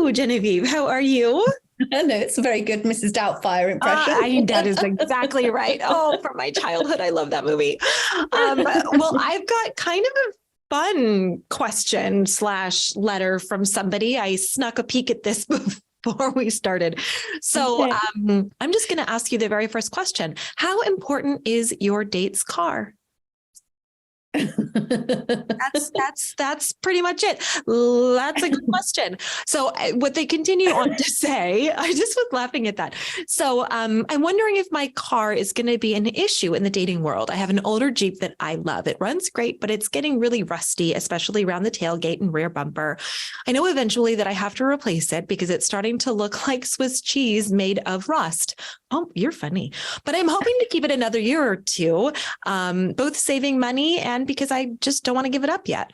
Hello, Genevieve. How are you? No, it's a very good Mrs. Doubtfire impression. That is exactly right. Oh, from my childhood. I love that movie. Well, I've got kind of a fun question / letter from somebody. I snuck a peek at this before we started. So Okay. I'm just going to ask you the very first question. How important is your date's car? That's pretty much it. That's a good question. So what they continue on to say, I just was laughing at that. So I'm wondering if my car is going to be an issue in the dating world. I have an older Jeep that I love. It runs great, but it's getting really rusty, especially around the tailgate and rear bumper. I know eventually that I have to replace it because it's starting to look like Swiss cheese made of rust. Oh, you're funny. But I'm hoping to keep it another year or two, both saving money and because I just don't want to give it up yet.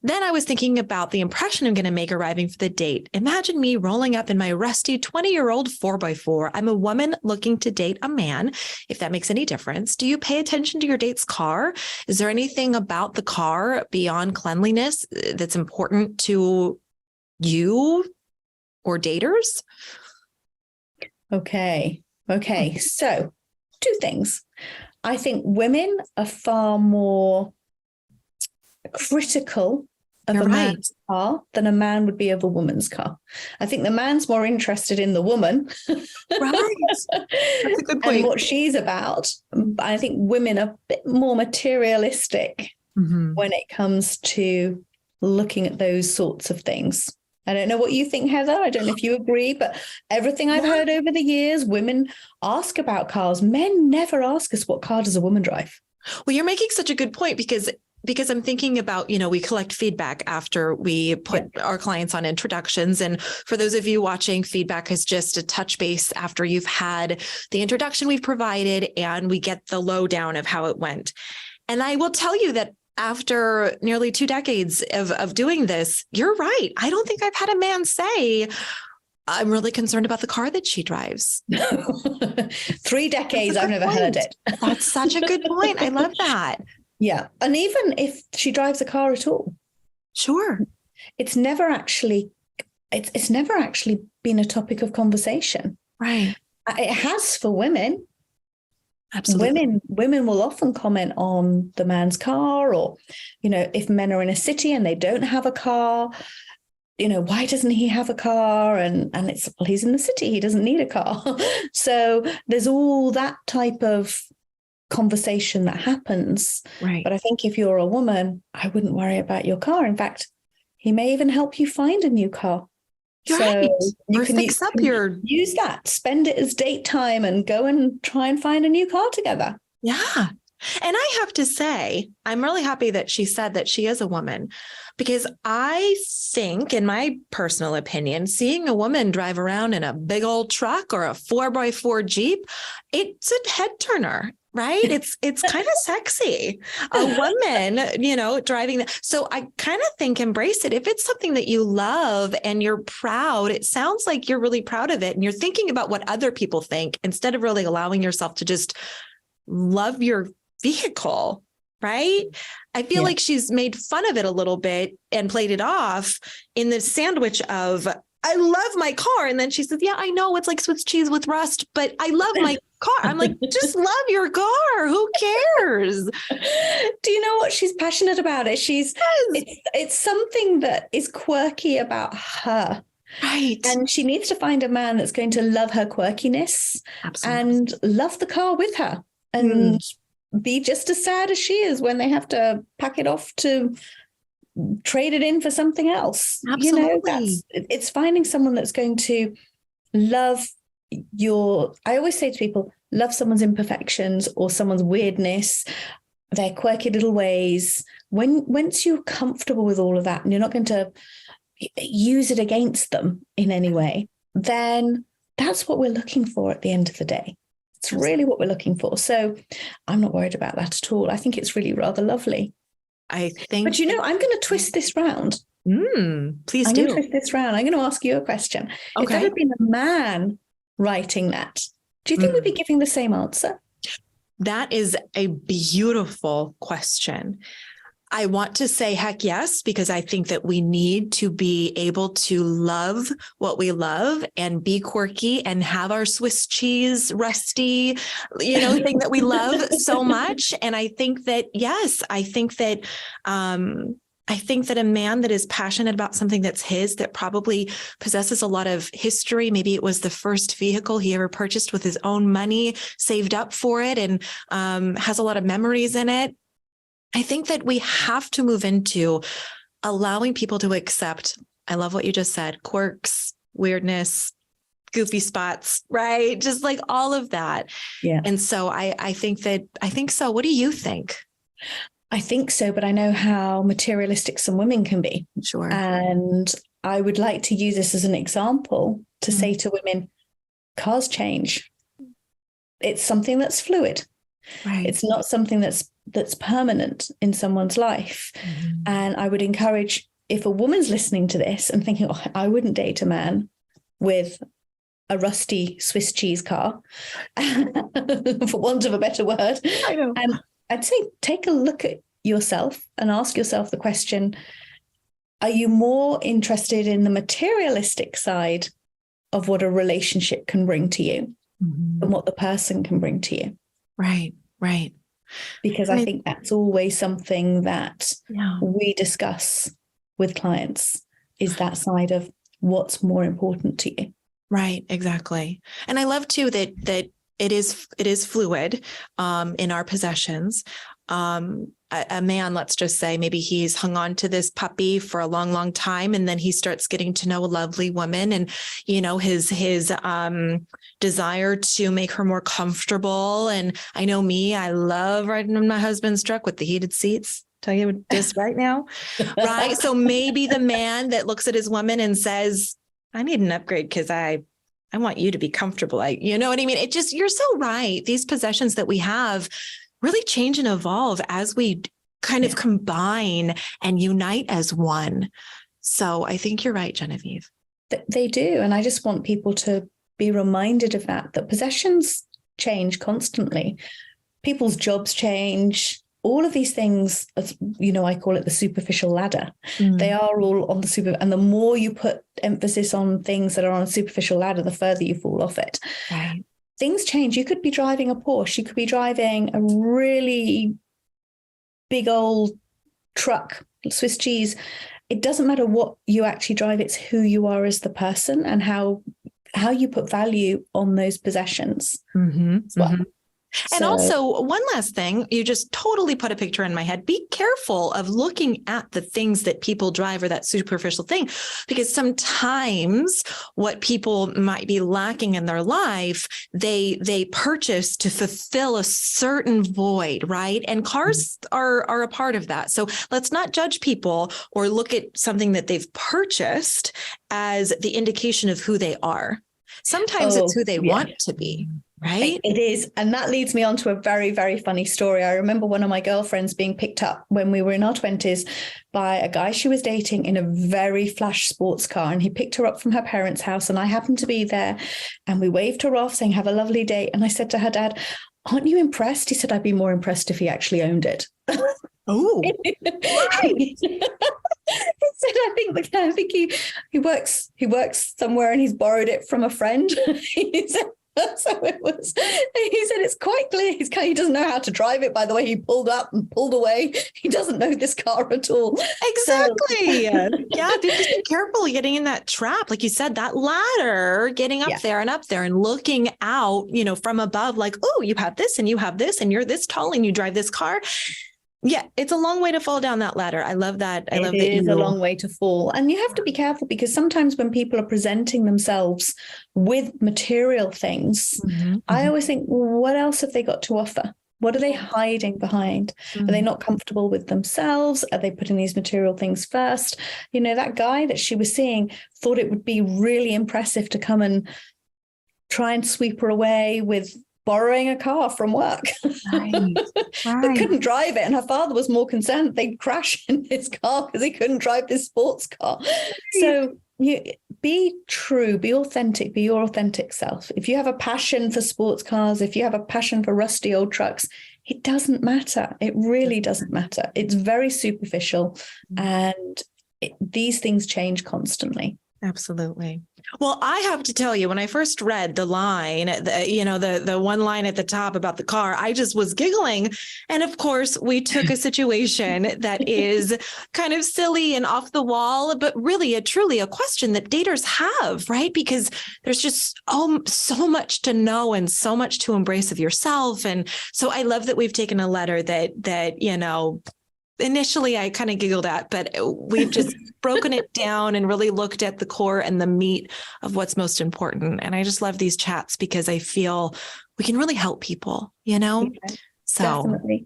Then I was thinking about the impression I'm going to make arriving for the date. Imagine me rolling up in my rusty 20-year-old 4x4. I'm a woman looking to date a man, if that makes any difference. Do you pay attention to your date's car? Is there anything about the car beyond cleanliness that's important to you or daters? Okay. So, two things. I think women are far more critical of You're a right. man's car than a man would be of a woman's car. I think the man's more interested in the woman. Right. That's a good And point. what she's about. I think women are a bit more materialistic when it comes to looking at those sorts of things. I don't know what you think, Heather. I don't know if you agree, but everything I've heard over the years, women ask about cars. Men never ask us what car does a woman drive. Well, you're making such a good point because I'm thinking about, we collect feedback after we put our clients on introductions. And for those of you watching, feedback is just a touch base after you've had the introduction we've provided and we get the lowdown of how it went. And I will tell you that after nearly 2 decades of doing this, you're right. I don't think I've had a man say, I'm really concerned about the car that she drives. 3 decades, I've never heard it. That's such a good point. I love that. Yeah. And even if she drives a car at all. Sure. It's never actually been a topic of conversation. Right. It has for women. Absolutely. Women will often comment on the man's car, or, if men are in a city and they don't have a car, why doesn't he have a car? And it's, well, he's in the city, he doesn't need a car. So there's all that type of conversation that happens. Right. But I think if you're a woman, I wouldn't worry about your car. In fact, he may even help you find a new car. Right. You or can fix up your use that, spend it as date time and go and try and find a new car together. Yeah. And I have to say, I'm really happy that she said that she is a woman, because I think, in my personal opinion, seeing a woman drive around in a big old truck or a 4x4 Jeep, it's a head turner. Right. It's kind of sexy. A woman, driving that. So I kind of think embrace it. If it's something that you love and you're proud, it sounds like you're really proud of it. And you're thinking about what other people think instead of really allowing yourself to just love your vehicle. Right. I feel like she's made fun of it a little bit and played it off in the sandwich of, I love my car. And then she says, yeah, I know it's like Swiss cheese with rust, but I love my car. I'm like, just love your car. Who cares? Do you know what she's passionate about? It's something that is quirky about her. Right. And she needs to find a man that's going to love her quirkiness. Absolutely. And love the car with her and be just as sad as she is when they have to pack it off to trade it in for something else. Absolutely. It's finding someone that's going to love I always say to people, love someone's imperfections or someone's weirdness, their quirky little ways. Once you're comfortable with all of that and you're not going to use it against them in any way, then that's what we're looking for at the end of the day. It's really what we're looking for. So I'm not worried about that at all. I think it's really rather lovely. I think. But I'm going to twist this round. Please I'm do. going to twist this round. I'm going to ask you a question. Okay. If there had been a man writing that, do you think we'd be giving the same answer? That is a beautiful question. I want to say heck yes, because I think that we need to be able to love what we love and be quirky and have our Swiss cheese, rusty, thing that we love so much. And I think that, yes, I think that a man that is passionate about something that's his, that probably possesses a lot of history. Maybe it was the first vehicle he ever purchased with his own money, saved up for it, and has a lot of memories in it. I think that we have to move into allowing people to accept, I love what you just said, quirks, weirdness, goofy spots, right? Just like all of that. Yeah. And so I think so. What do you think? I think so, but I know how materialistic some women can be. Sure. And I would like to use this as an example to say to women, cars change. It's something that's fluid. Right. It's not something that's permanent in someone's life. Mm-hmm. And I would encourage, if a woman's listening to this and thinking, oh, I wouldn't date a man with a rusty Swiss cheese car, for want of a better word, I know. I'd say take a look at yourself and ask yourself the question, are you more interested in the materialistic side of what a relationship can bring to you than what the person can bring to you? Right, right. Because I think that's always something that we discuss with clients, is that side of what's more important to you. Right, exactly. And I love too that it is fluid in our possessions. A man, let's just say, maybe he's hung on to this puppy for a long, long time, and then he starts getting to know a lovely woman, and his desire to make her more comfortable. And I know me, I love riding in my husband's truck with the heated seats. Tell you this right now, right? So maybe the man that looks at his woman and says, "I need an upgrade because I want you to be comfortable." You know what I mean? You're so right. These possessions that we have really change and evolve as we kind of combine and unite as one. So I think you're right, Genevieve. They do. And I just want people to be reminded of that possessions change constantly. People's jobs change. All of these things, I call it the superficial ladder. They are all on the and the more you put emphasis on things that are on a superficial ladder, the further you fall off it. Right. Things change. You could be driving a Porsche. You could be driving a really big old truck, Swiss cheese. It doesn't matter what you actually drive. It's who you are as the person and how you put value on those possessions as well. And also, one last thing, you just totally put a picture in my head. Be careful of looking at the things that people drive or that superficial thing, because sometimes what people might be lacking in their life, they purchase to fulfill a certain void, right? And cars are a part of that. So let's not judge people or look at something that they've purchased as the indication of who they are. Sometimes it's who they want to be. Right? It is. And that leads me on to a very, very funny story. I remember one of my girlfriends being picked up when we were in our 20s by a guy she was dating in a very flash sports car. And he picked her up from her parents' house. And I happened to be there. And we waved her off saying, "Have a lovely day." And I said to her dad, "Aren't you impressed?" He said, "I'd be more impressed if he actually owned it." Oh, right. He said, I think he works somewhere and he's borrowed it from a friend. He said, so it was. He said it's quite clear he doesn't know how to drive it. By the way, he pulled up and pulled away. He doesn't know this car at all. Exactly. Yeah, just be careful getting in that trap, like you said, that ladder, getting up there and looking out, from above, like, oh, you have this and you have this and you're this tall and you drive this car. Yeah, it's a long way to fall down that ladder. I love that. It is a long way to fall. And you have to be careful, because sometimes when people are presenting themselves with material things, I always think, what else have they got to offer? What are they hiding behind? Are they not comfortable with themselves? Are they putting these material things first? That guy that she was seeing thought it would be really impressive to come and try and sweep her away with borrowing a car from work. Right. They couldn't drive it, and her father was more concerned that they'd crash in his car because he couldn't drive this sports car. So be true, be authentic, be your authentic self. If you have a passion for sports cars, if you have a passion for rusty old trucks, It doesn't matter. It really doesn't matter. It's very superficial, and these things change constantly. Absolutely. Well, I have to tell you, when I first read the line, the one line at the top about the car, I just was giggling. And of course, we took a situation that is kind of silly and off the wall, but really truly a question that daters have, right? Because there's just so much to know and so much to embrace of yourself. And so I love that we've taken a letter that initially I kind of giggled at, but we've just broken it down and really looked at the core and the meat of what's most important. And I just love these chats because I feel we can really help people, Yeah, So definitely.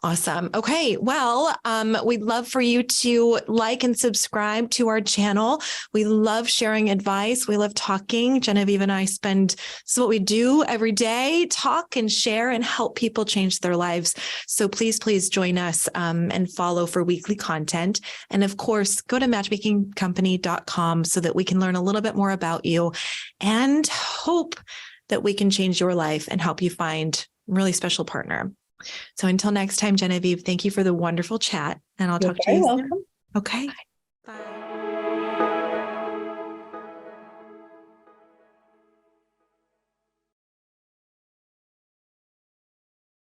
awesome. Okay. Well, we'd love for you to like and subscribe to our channel. We love sharing advice. We love talking. Genevieve and I this is what we do every day, talk and share and help people change their lives. So please join us and follow for weekly content. And of course, go to matchmakingcompany.com so that we can learn a little bit more about you and hope that we can change your life and help you find a really special partner. So until next time, Genevieve, thank you for the wonderful chat, and I'll talk to you soon. Welcome. Okay.